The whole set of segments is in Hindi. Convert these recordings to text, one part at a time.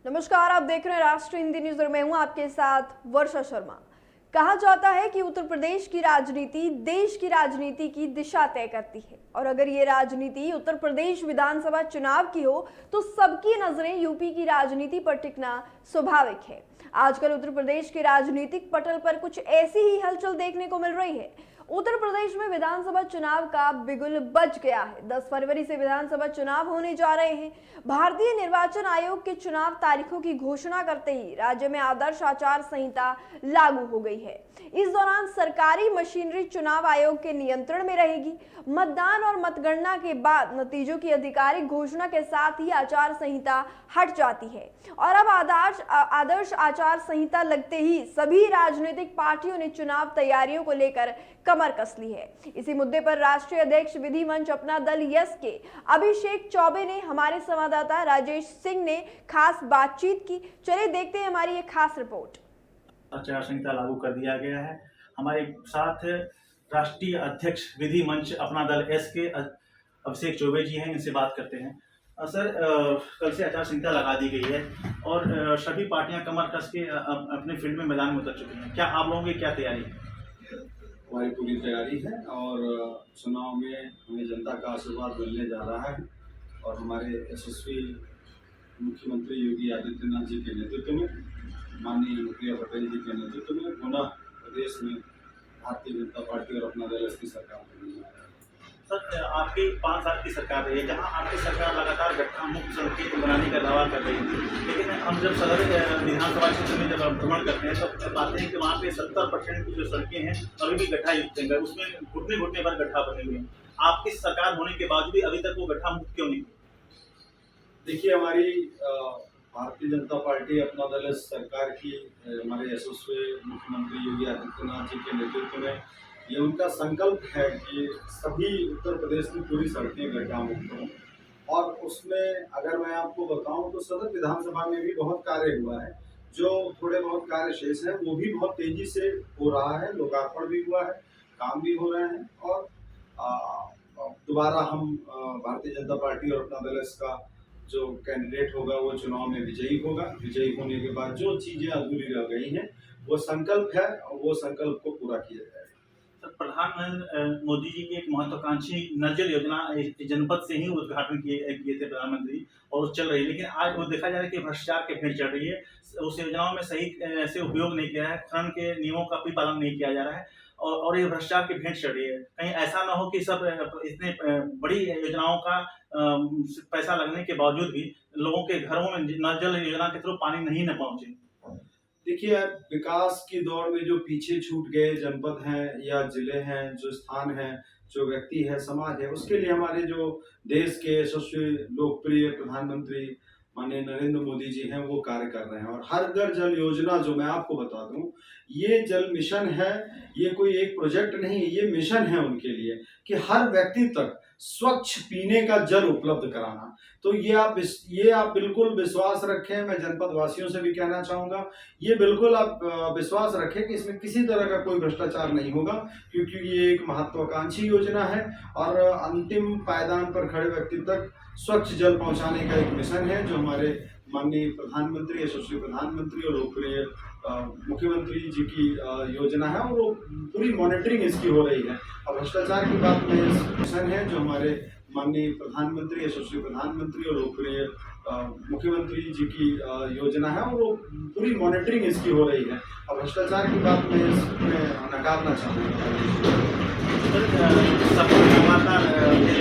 नमस्कार, आप देख रहे हैं राष्ट्रीय हिंदी न्यूज और मैं हूं आपके साथ वर्षा शर्मा। कहा जाता है कि उत्तर प्रदेश की राजनीति देश की राजनीति की दिशा तय करती है और अगर ये राजनीति उत्तर प्रदेश विधानसभा चुनाव की हो तो सबकी नजरें यूपी की राजनीति पर टिकना स्वाभाविक है। आजकल उत्तर प्रदेश के राजनीतिक पटल पर कुछ ऐसी ही हलचल देखने को मिल रही है। उत्तर प्रदेश में विधानसभा चुनाव का बिगुल बज गया है। 10 फरवरी से विधानसभा चुनाव होने जा रहे हैं। भारतीय निर्वाचन आयोग के चुनाव तारीखों की घोषणा करते ही राज्य में आदर्श आचार संहिता लागू हो गई है। इस दौरान सरकारी मशीनरी चुनाव आयोग के नियंत्रण में रहेगी। मतदान और मतगणना के बाद नतीजों की आधिकारिक घोषणा के साथ ही आचार संहिता हट जाती है और अब आदर्श आचार संहिता लगते ही सभी राजनीतिक पार्टियों ने चुनाव तैयारियों को लेकर कमर कस ली है। इसी मुद्दे पर राष्ट्रीय अध्यक्ष विधि मंच अपना दल यस के अभिषेक चौबे ने हमारे संवाददाता राजेश सिंह ने खास बातचीत की। चलिए देखते हैं हमारी ये खास रिपोर्ट। आचार संहिता लागू कर दिया गया है। हमारे साथ राष्ट्रीय अध्यक्ष विधि मंच अपना दल एस के अभिषेक चौबे जी हैं, इनसे बात करते हैं। सर, कल से आचार संहिता लगा दी गई है और सभी पार्टियां कमर कस के अपने फील्ड में मैदान में उतर चुकी हैं। क्या आप लोगों की क्या तैयारी है? हमारी पूरी तैयारी है और चुनाव में हमें जनता का आशीर्वाद मिलने जा रहा है और हमारे यशस्वी मुख्यमंत्री योगी आदित्यनाथ जी के नेतृत्व में, माननीय अनुप्रिया पटेल जी के नेतृत्व में पुनः प्रदेश में भारतीय जनता पार्टी और अपना दल की सरकार बनने जा रहा है। सर, आपकी 5 साल की सरकार रही है, जहां आपकी सरकार लगातार गड्ढा मुक्त सड़कें बनाने का दावा कर रही है, लेकिन हम जब सदर विधानसभा क्षेत्र में जब भ्रमण करते हैं तब पाते हैं कि वहाँ पे 70% की जो सड़कें हैं अभी भी गड्ढा युक्त हैं, उसमें घुटने घुटने भर गड्ढा बने हुए हैं। आपकी सरकार होने के बावजूद भी अभी तक वो गड्ढा मुक्त क्यों नहीं? देखिए, हमारी भारतीय जनता पार्टी अपना दल सरकार की हमारे यशस्वी मुख्यमंत्री योगी आदित्यनाथ जी के नेतृत्व में ये उनका संकल्प है कि सभी उत्तर प्रदेश की पूरी सड़कें गड्ढा मुक्त हों। और उसमें अगर मैं आपको बताऊं तो सदर विधानसभा में भी बहुत कार्य हुआ है। जो थोड़े बहुत कार्य शेष हैं वो भी बहुत तेजी से हो रहा है, लोकार्पण भी हुआ है, काम भी हो रहे हैं और दोबारा हम भारतीय जनता पार्टी और अपना दल का जो कैंडिडेट होगा वो चुनाव में विजयी होगा। विजयी होने के बाद जो चीजें अधूरी रह गई हैं वो संकल्प है और वो संकल्प को पूरा किया जाएगा। प्रधानमंत्री मोदी जी की एक महत्वाकांक्षी नल जल योजना जनपद से ही उद्घाटन किए थे प्रधानमंत्री और चल रही है, लेकिन आज वो देखा जा रहा है कि भ्रष्टाचार के भेंट चढ़ रही है। उस योजनाओं में सही से उपयोग नहीं किया है, खनन के नियमों का भी पालन नहीं किया जा रहा है और ये भ्रष्टाचार की भेंट चढ़ रही है। कहीं ऐसा ना हो कि सब इतने बड़ी योजनाओं का पैसा लगने के बावजूद भी लोगों के घरों में नल जल योजना के थ्रू पानी नहीं न पहुंचे। देखिए, विकास की दौड़ में जो पीछे छूट गए जनपद हैं या जिले हैं, जो स्थान है, जो व्यक्ति है, समाज है, उसके लिए हमारे जो देश के यशस्वी लोकप्रिय प्रधानमंत्री माननीय नरेंद्र मोदी जी हैं वो कार्य कर रहे हैं। और हर घर जल योजना जो मैं आपको बता दूं, ये जल मिशन है, ये कोई एक प्रोजेक्ट नहीं है, ये मिशन है उनके लिए कि हर व्यक्ति तक स्वच्छ पीने का जल उपलब्ध कराना। तो ये आप बिल्कुल विश्वास रखें। मैं जनपद वासियों से भी कहना चाहूंगा, ये बिल्कुल आप विश्वास रखें कि इसमें किसी तरह का कोई भ्रष्टाचार नहीं होगा, क्योंकि ये एक महत्वाकांक्षी योजना है और अंतिम पायदान पर खड़े व्यक्ति तक स्वच्छ जल पहुंचाने का एक मिशन है जो हमारे माननीय प्रधानमंत्री, यशस्वी प्रधानमंत्री और लोकप्रिय मुख्यमंत्री जी की योजना है और वो पूरी मॉनिटरिंग इसकी हो रही है। अब भ्रष्टाचार की बात में मिशन है जो हमारे माननीय प्रधानमंत्री, यशस्वी प्रधानमंत्री और लोकप्रिय मुख्यमंत्री जी की योजना है और वो पूरी मॉनिटरिंग इसकी हो रही है। अब भ्रष्टाचार की बात में नकारना चाहूँगा।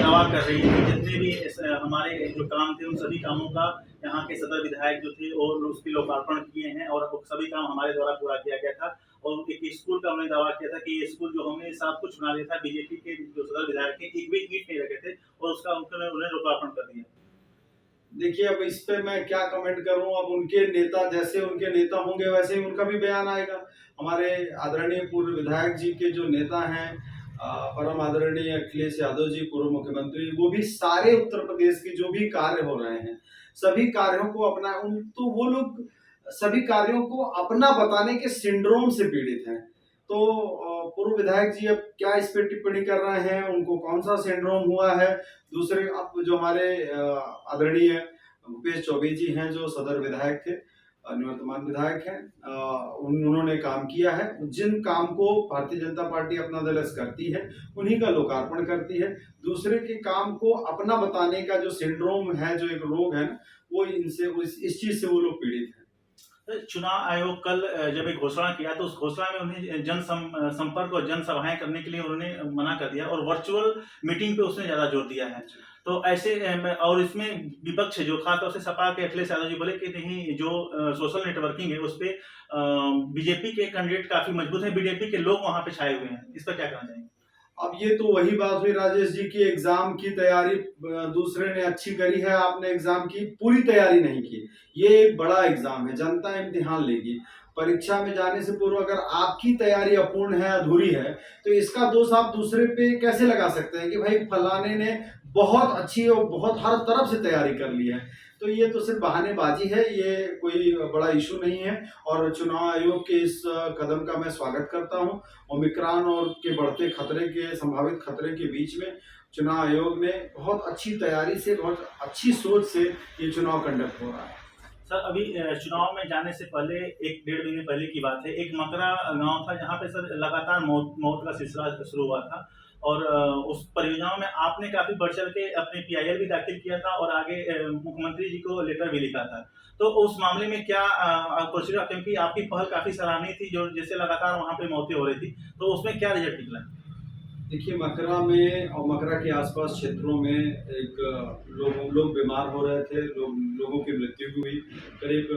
दावा कर रही है जितने भी हमारे जो काम थे उन सभी कामों का यहाँ के सदर विधायक जो थे और उसके लोकार्पण किए हैं और सभी काम हमारे द्वारा पूरा किया गया था। और एक स्कूल का हमने दावा किया था कि ये स्कूल जो हमने सब कुछ बना दिया था, बीजेपी के जो सदर विधायक थे एक भी ईंट नहीं रखे थे और उसका उन्हें लोकार्पण कर दिया। देखिए, अब इस पे मैं क्या कमेंट करूं। अब उनके नेता जैसे उनके नेता होंगे वैसे ही उनका भी बयान आएगा। हमारे आदरणीय पूर्व विधायक जी के जो नेता हैं, परम आदरणीय अखिलेश यादव जी पूर्व मुख्यमंत्री, वो भी सारे उत्तर प्रदेश के जो भी कार्य हो रहे हैं सभी कार्यों को अपना तो वो लोग सभी कार्यों को अपना बताने के सिंड्रोम से पीड़ित हैं। तो पूर्व विधायक जी अब क्या इस पे टिप्पणी कर रहे हैं, उनको कौन सा सिंड्रोम हुआ है। दूसरे अब जो हमारे आदरणीय भूपेश चौबे जी हैं जो सदर विधायक थे, निवर्तमान विधायक हैं। उन्होंने काम किया है। जिन काम को भारतीय जनता पार्टी अपना दलस करती है उन्हीं का लोकार्पण करती है। दूसरे के काम को अपना बताने का जो सिंड्रोम है, जो एक रोग है ना, वो इनसे इस चीज से वो लोग पीड़ित हैं। चुनाव आयोग कल जब एक घोषणा किया तो उस घोषणा में उन्हें संपर्क और जनसभाएं करने के लिए उन्होंने मना कर दिया और वर्चुअल मीटिंग पे उसने ज्यादा जोर दिया है। तो ऐसे और इसमें विपक्ष जो खासतौर से सपा के अखिलेश यादव जी बोले कि नहीं, जो सोशल नेटवर्किंग है उस पे बीजेपी के कैंडिडेट काफी मजबूत है, बीजेपी के लोग वहां पे छाए हुए हैं। इस पर क्या कहना चाहेंगे? अब ये तो वही बात हुई राजेश जी की एग्जाम की तैयारी दूसरे ने अच्छी करी है, आपने एग्जाम की पूरी तैयारी नहीं की। ये एक बड़ा एग्जाम है, जनता इम्तिहान लेगी। परीक्षा में जाने से पूर्व अगर आपकी तैयारी अपूर्ण है, अधूरी है, तो इसका दोष आप दूसरे पे कैसे लगा सकते हैं कि भाई फलाने ने बहुत अच्छी और बहुत हर तरफ से तैयारी कर ली है। तो ये तो सिर्फ बहानेबाजी है, ये कोई बड़ा इशू नहीं है। और चुनाव आयोग के इस कदम का मैं स्वागत करता हूँ। ओमिक्रॉन और के बढ़ते खतरे के संभावित खतरे के बीच में चुनाव आयोग ने बहुत अच्छी तैयारी से, बहुत अच्छी सोच से ये चुनाव कंडक्ट हो रहा है। सर, अभी चुनाव में जाने से पहले 1-1.5 महीने पहले की बात है, एक मकरा गांव था जहां पे सर लगातार मौत का सिलसिला शुरू हुआ था और उस परियोजनाओं में आपने काफी बढ़ चढ़ के अपने PIL भी दाखिल किया था और आगे मुख्यमंत्री जी को लेटर भी लिखा था। तो उस मामले में क्या प्रोसीजर, क्योंकि आपकी पहल काफी सराहनीय थी, जो जैसे लगातार वहां पे मौतें हो रही थी, तो उसमें क्या रिजल्ट निकला? देखिए, मकरा में और मकरा के आसपास क्षेत्रों में एक लोग बीमार हो रहे थे, लोगों की मृत्यु भी हुई। करीब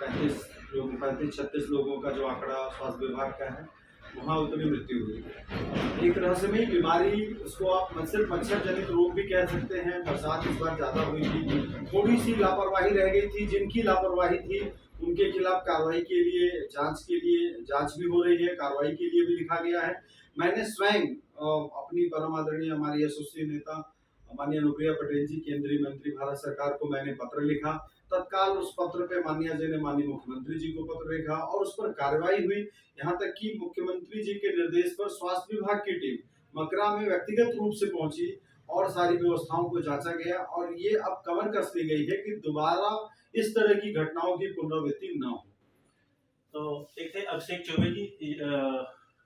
35-36 लोगों का जो आंकड़ा स्वास्थ्य विभाग का है, वहाँ उतनी मृत्यु हुई। एक रहस्यमयी बीमारी, उसको आप सिर्फ मच्छर जनित रोग भी कह सकते हैं। बरसात इस बार ज़्यादा हुई थी, थोड़ी सी लापरवाही रह गई थी। जिनकी लापरवाही थी उनके खिलाफ कार्रवाई के लिए, जांच भी हो रही है, कार्रवाई के लिए भी लिखा गया है। मैंने स्वयं अपनी परम आदरणीय हमारी यशस्वी नेता माननीय अनुप्रिया पटेल जी, केंद्रीय मंत्री भारत सरकार को मैंने पत्र लिखा। तत्काल उस पत्र पे माननीय जी ने माननीय मुख्यमंत्री जी को पत्र लिखा और उस पर कार्रवाई हुई। यहाँ तक कि मुख्यमंत्री जी के निर्देश पर स्वास्थ्य विभाग की टीम मकरा में व्यक्तिगत रूप से पहुंची और सारी व्यवस्थाओं को जांचा गया और ये अब कवर कस ली गई है कि दोबारा इस तरह की घटनाओं की पुनरावृत्ति न हो। तो एक थे अभिषेक चौबे जी,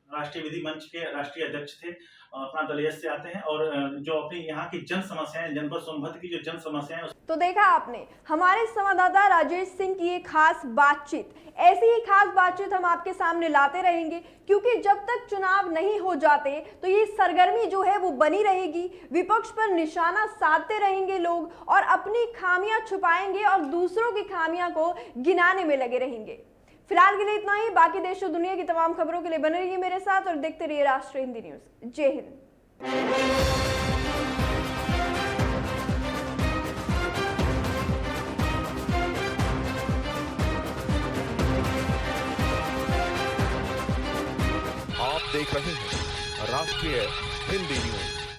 राष्ट्रीय विधि मंच के राष्ट्रीय अध्यक्ष थे, अपना दलियत से आते हैं और जो अपनी यहाँ की जन समस्याएं, जनपद सोनभद्र की जो जन समस्याएं। तो देखा आपने हमारे संवाददाता राजेश सिंह की ये खास बातचीत। ऐसी ही खास बातचीत हम आपके सामने लाते रहेंगे, क्योंकि जब तक चुनाव नहीं हो जाते तो ये सरगर्मी जो है वो बनी रहेगी। विपक्ष पर निशाना साधते रहेंगे लोग और अपनी खामियां छुपाएंगे और दूसरों की खामियां को गिनाने में लगे रहेंगे। फिलहाल के लिए इतना ही। बाकी देश और दुनिया की तमाम खबरों के लिए बने रहिए मेरे साथ और देखते रहिए राष्ट्रीय हिंदी न्यूज। जय हिंद। आप देख रहे हैं राष्ट्रीय हिंदी न्यूज।